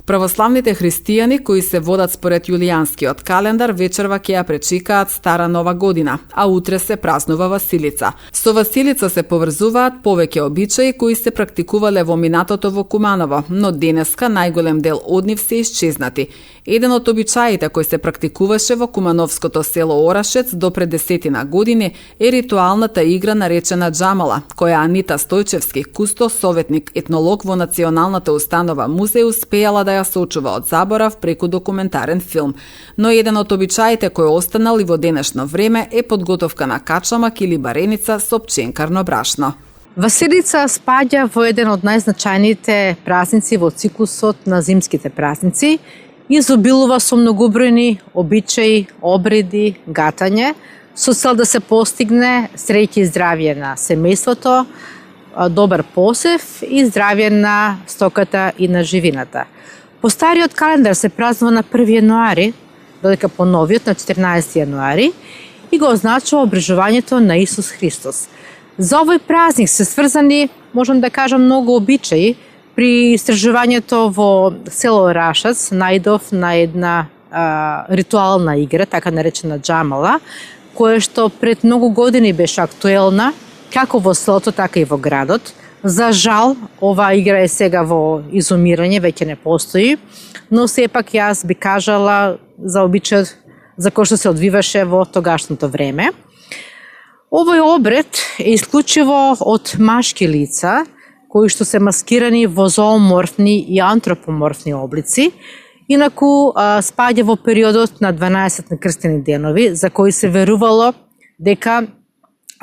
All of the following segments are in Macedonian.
Православните христијани кои се водат според јулијанскиот календар вечерва ќе ја пречикаат Стара Нова година, а утре се празнува Василица. Со Василица се поврзуваат повеќе обичаи кои се практикувале во минатото во Куманово, но денеска најголем дел од нив се исчезнати. Еден од обичаите кој се практикуваше во кумановското село Орашец до пред 10 години е ритуалната игра наречена джамала, која Анита Стојчевски, кустос, советник, етнолог во Националната установа музеј, успеала да ја сочува од заборав преку документарен филм. Но еден од обичаите кој останал и во денешно време е подготовка на качамак или бареница со пченкарно брашно. Василица спаѓа во еден од најзначајните празници во циклусот на зимските празници, изобилува со многобројни обичаи, обреди, гатање, со цел да се постигне среќа и здравје на семејството, добар посев и здравје на стоката и на живината. По стариот календар се празнува на 1 јануари, додека по новиот на 14 јануари и го означува обрежувањето на Исус Христос. За овој празник се сврзани, можам да кажам, многу обичаи. При истражувањето во село Рашац најдов на една ритуална игра, така наречена джамала, која што пред многу години беше актуелна, како во селото, така и во градот. За жал, оваа игра е сега во изумирање, веќе не постои, но сепак јас би кажала за обичајот за кој што се одвиваше во тогашното време. Овој обред е исклучиво од машки лица, кои што се маскирани во зооморфни и антропоморфни облици, инаку спаѓа во периодот на 12 накрстени денови, за кои се верувало дека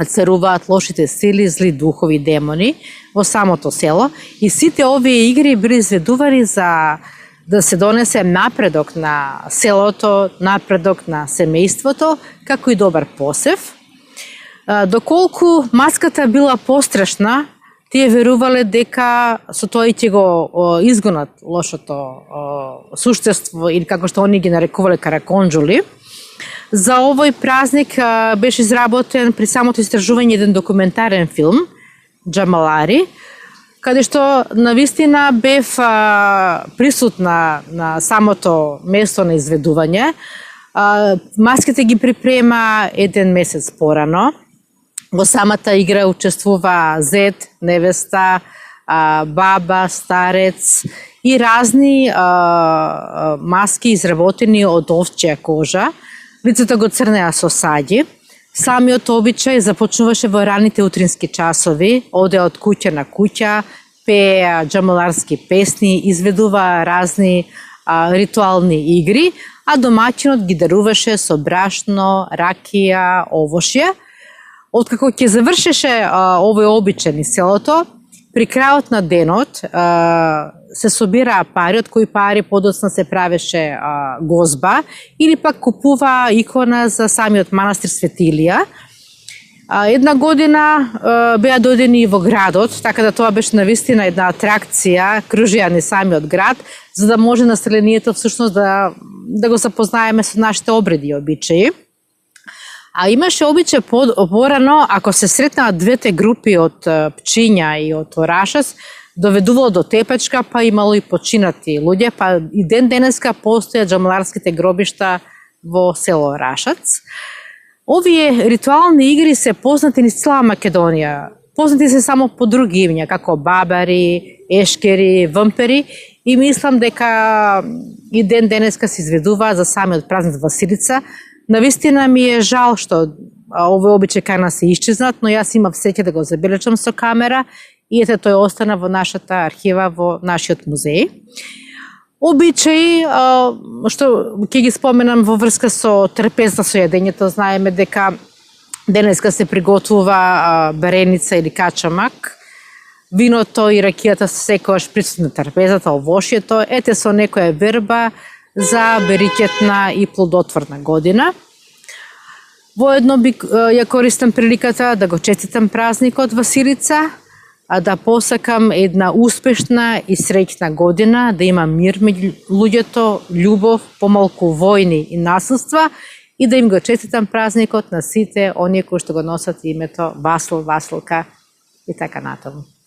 царуваат лошите сили, зли духови, демони во самото село, и сите овие игри били изведувани за да се донесе напредок на селото, напредок на семејството, како и добар посев. Доколку маската била пострашна, тие верувале дека со тоа ќе го изгонат лошото суштество, или како што они ги нарекувале караконџули. За овој празник беше изработен при самото истражување еден документарен филм, Джамалари, каде што навистина бев присутна на самото место на изведување. Маските ги припрема еден месец порано. Во самата игра учествува зет, невеста, баба, старец и разни маски изработени од овчја кожа. Лицето го црнеа со саѓи. Самиот обичај започнуваше во раните утрински часови, оде од куќа на куќа, пее джамаларски песни, изведува разни ритуални игри, а домаќинот ги даруваше со брашно, ракија, овошје. Откако ќе завршеше овој обичај низ селото, при крајот на денот се собираа пари, од кои пари подоцна се правеше гозба, или пак купува икона за самиот манастир Светилија. Една година беа дојдени и во градот, така да тоа беше навистина една атракција, кружија низ самиот град, за да може населението всушност да го запознаеме со нашите обреди и обичаи. А имаше обичај порано, ако се сретнаа двете групи од пчиња и од орашац, доведувало до тепачка, па имало и починати луѓе, па и ден денеска постојат джамаларските гробишта во село Орашац. Овие ритуални игри се познати низ цела Македонија. Познати се само по други имиња, како бабари, ешкери, вмпери, и мислам дека и ден денеска се изведува за самиот празник Василица. Навистина ми е жал што овој обичај кај нас се исчезнат, но јас имав среќа да го забележам со камера и ете тој остана во нашата архива, во нашиот музеј. Обичаи што ќе ги споменам во врска со трпезата со јадењето, знаеме дека денеска се приготвува бареница или качамак. Виното и ракијата се секогаш присутни на трпезата, овошјето, ете со некоја верба за бериќетна и плодотворна година. Воедно ја користам приликата да го честитам празникот Василица, а да посакам една успешна и среќна година, да има мир меѓу луѓето, љубов, помалку војни и насилства, и да им го честитам празникот на сите оние кои што го носат името Васил, Василка и така натаму.